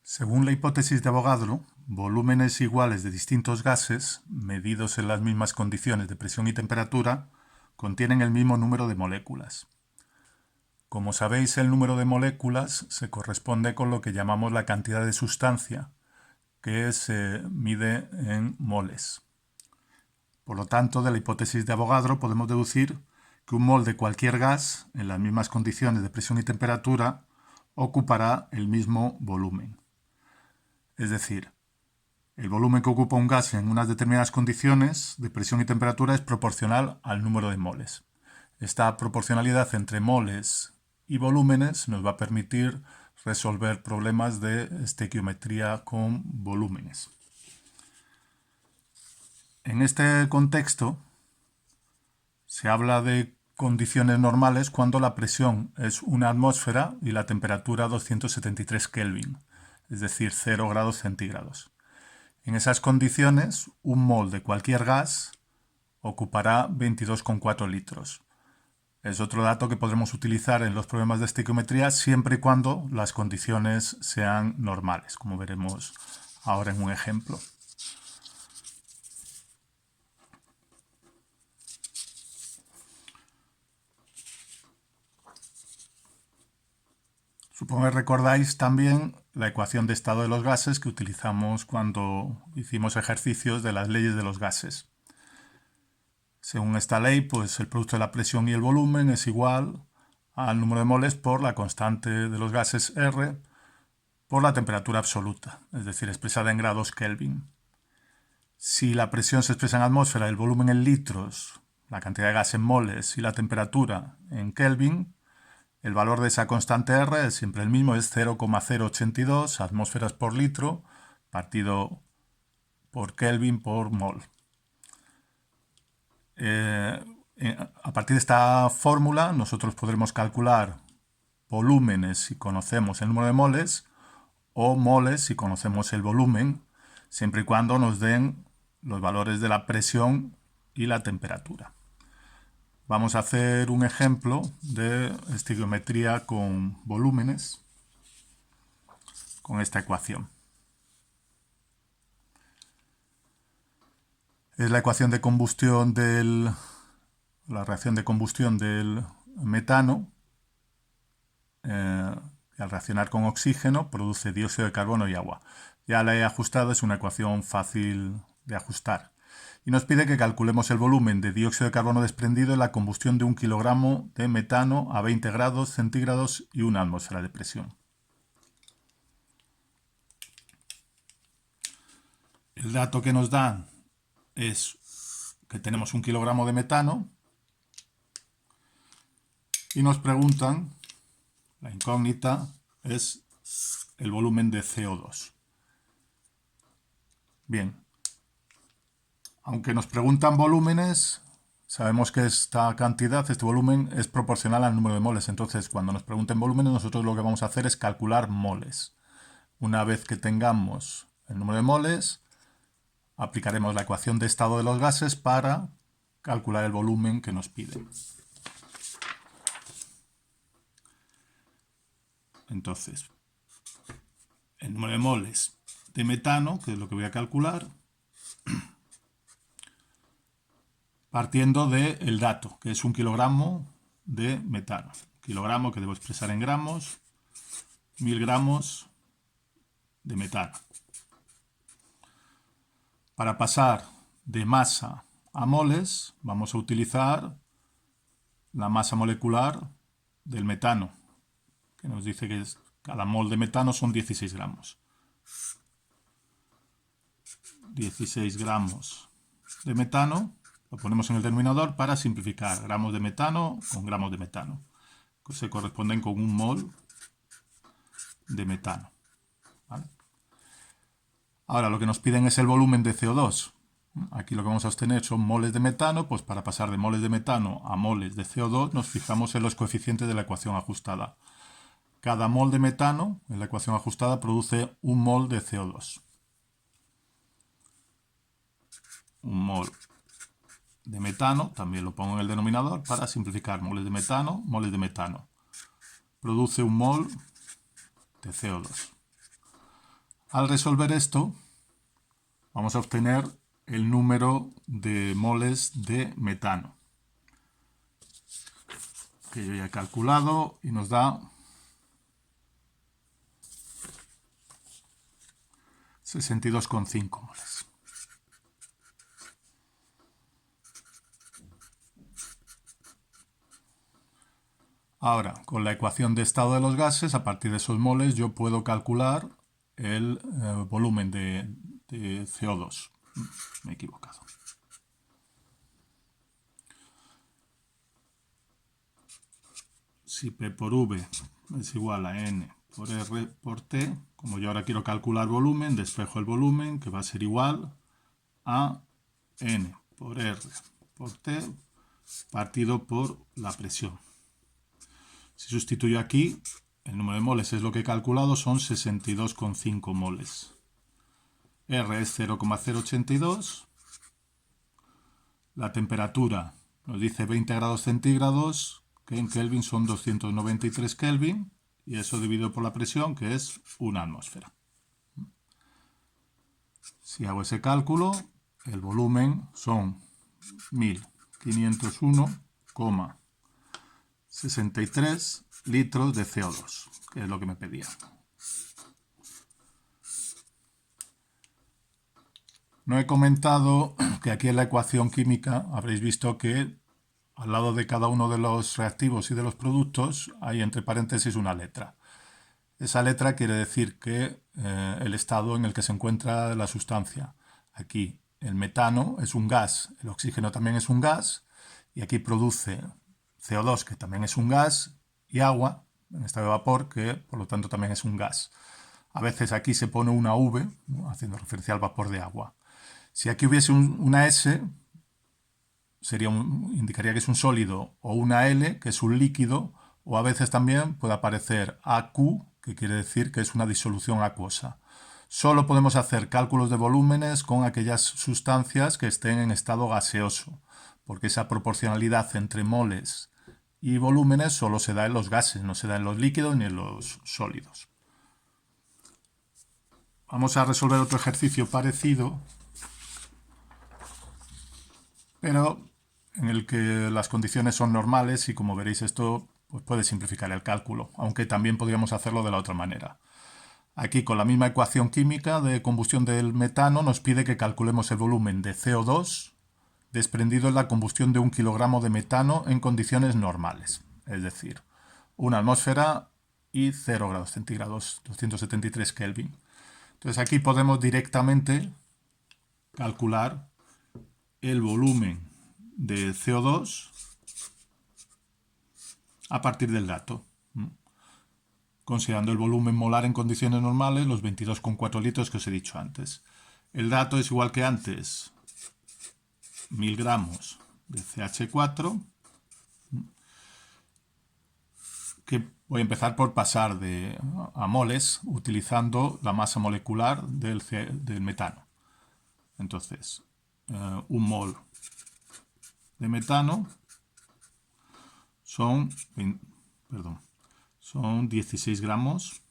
Según la hipótesis de Avogadro, volúmenes iguales de distintos gases, medidos en las mismas condiciones de presión y temperatura, contienen el mismo número de moléculas. Como sabéis, el número de moléculas se corresponde con lo que llamamos la cantidad de sustancia, que se mide en moles. Por lo tanto, de la hipótesis de Avogadro podemos deducir que un mol de cualquier gas, en las mismas condiciones de presión y temperatura, ocupará el mismo volumen. Es decir, el volumen que ocupa un gas en unas determinadas condiciones de presión y temperatura es proporcional al número de moles. Esta proporcionalidad entre moles y volúmenes nos va a permitir resolver problemas de estequiometría con volúmenes. En este contexto se habla de condiciones normales cuando la presión es 1 atmósfera y la temperatura 273 Kelvin, es decir, 0 grados centígrados. En esas condiciones, un mol de cualquier gas ocupará 22,4 litros. Es otro dato que podremos utilizar en los problemas de estequiometría siempre y cuando las condiciones sean normales, como veremos ahora en un ejemplo. Supongo que recordáis también la ecuación de estado de los gases que utilizamos cuando hicimos ejercicios de las leyes de los gases. Según esta ley, pues el producto de la presión y el volumen es igual al número de moles por la constante de los gases R por la temperatura absoluta, es decir, expresada en grados Kelvin. Si la presión se expresa en atmósfera, el volumen en litros, la cantidad de gas en moles y la temperatura en Kelvin, el valor de esa constante R es siempre el mismo, es 0,082 atmósferas por litro partido por Kelvin por mol. A partir de esta fórmula nosotros podremos calcular volúmenes si conocemos el número de moles o moles si conocemos el volumen, siempre y cuando nos den los valores de la presión y la temperatura. Vamos a hacer un ejemplo de estequiometría con volúmenes con esta ecuación. Es la ecuación de combustión la reacción de combustión del metano, que al reaccionar con oxígeno produce dióxido de carbono y agua. Ya la he ajustado, es una ecuación fácil de ajustar. Y nos pide que calculemos el volumen de dióxido de carbono desprendido en la combustión de 1 kilogramo de metano a 20 grados centígrados y 1 atmósfera de presión. El dato que nos dan es que tenemos 1 kilogramo de metano y nos preguntan, la incógnita es el volumen de CO2. Bien, aunque nos preguntan volúmenes, sabemos que esta cantidad, este volumen, es proporcional al número de moles. Entonces, cuando nos pregunten volúmenes, nosotros lo que vamos a hacer es calcular moles. Una vez que tengamos el número de moles, aplicaremos la ecuación de estado de los gases para calcular el volumen que nos piden. Entonces, el número de moles de metano, que es lo que voy a calcular, partiendo del dato, que es 1 kilogramo de metano. Kilogramo que debo expresar en gramos, 1000 gramos de metano. Para pasar de masa a moles, vamos a utilizar la masa molecular del metano, que nos dice que cada mol de metano son 16 gramos. 16 gramos de metano, lo ponemos en el denominador para simplificar. Gramos de metano con gramos de metano, que se corresponden con un mol de metano. ¿Vale? Ahora lo que nos piden es el volumen de CO2. Aquí lo que vamos a obtener son moles de metano, pues para pasar de moles de metano a moles de CO2 nos fijamos en los coeficientes de la ecuación ajustada. Cada mol de metano en la ecuación ajustada produce un mol de CO2. Un mol de metano, también lo pongo en el denominador para simplificar, moles de metano, produce un mol de CO2. Al resolver esto, vamos a obtener el número de moles de metano, que yo ya he calculado y nos da 62,5 moles. Ahora, con la ecuación de estado de los gases, a partir de esos moles, yo puedo calcular el volumen de CO2. Me he equivocado. Si P por V es igual a N por R por T, como yo ahora quiero calcular volumen, despejo el volumen, que va a ser igual a N por R por T partido por la presión. Si sustituyo aquí, el número de moles es lo que he calculado, son 62,5 moles. R es 0,082. La temperatura nos dice 20 grados centígrados, que en Kelvin son 293 Kelvin, y eso dividido por la presión, que es una atmósfera. Si hago ese cálculo, el volumen son 1501,63 litros de CO2, que es lo que me pedían. No he comentado que aquí en la ecuación química habréis visto que al lado de cada uno de los reactivos y de los productos hay entre paréntesis una letra. Esa letra quiere decir que el estado en el que se encuentra la sustancia. Aquí el metano es un gas, el oxígeno también es un gas, y aquí produce CO2, que también es un gas, y agua, en estado de vapor, que por lo tanto también es un gas. A veces aquí se pone una V, ¿no?, haciendo referencia al vapor de agua. Si aquí hubiese una S, indicaría que es un sólido, o una L, que es un líquido, o a veces también puede aparecer AQ, que quiere decir que es una disolución acuosa. Solo podemos hacer cálculos de volúmenes con aquellas sustancias que estén en estado gaseoso, porque esa proporcionalidad entre moles y volúmenes solo se da en los gases, no se da en los líquidos ni en los sólidos. Vamos a resolver otro ejercicio parecido, pero en el que las condiciones son normales y, como veréis, esto pues puede simplificar el cálculo, aunque también podríamos hacerlo de la otra manera. Aquí, con la misma ecuación química de combustión del metano, nos pide que calculemos el volumen de CO2 desprendido en la combustión de 1 kilogramo de metano en condiciones normales, es decir, una atmósfera y 0 grados centígrados, 273 Kelvin. Entonces aquí podemos directamente calcular el volumen de CO2 a partir del dato, considerando el volumen molar en condiciones normales, los 22,4 litros que os he dicho antes. El dato es igual que antes, 1000 gramos de CH4, que voy a empezar por pasar a moles utilizando la masa molecular del metano. Entonces, un mol de metano son 16 gramos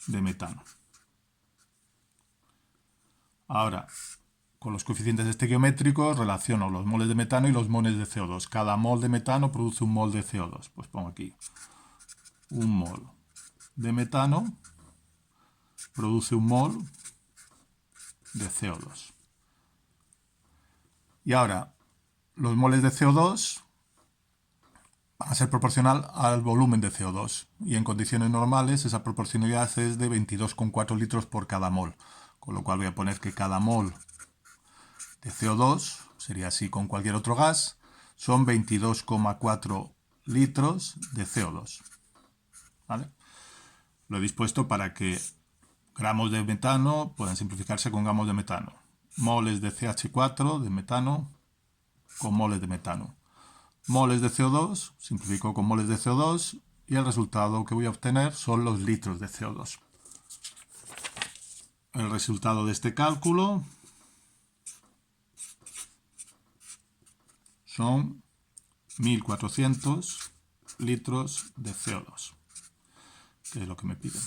de metano. Ahora, con los coeficientes estequiométricos relaciono los moles de metano y los moles de CO2. Cada mol de metano produce un mol de CO2. Pues pongo aquí un mol de metano produce un mol de CO2. Y ahora, los moles de CO2 van a ser proporcional al volumen de CO2. Y en condiciones normales esa proporcionalidad es de 22,4 litros por cada mol. Con lo cual voy a poner que cada mol de CO2, sería así con cualquier otro gas, son 22,4 litros de CO2. ¿Vale? Lo he dispuesto para que gramos de metano puedan simplificarse con gramos de metano. Moles de CH4 de metano con moles de metano. Moles de CO2, simplifico con moles de CO2 y el resultado que voy a obtener son los litros de CO2. El resultado de este cálculo son 1400 litros de CO2. que es lo que me piden.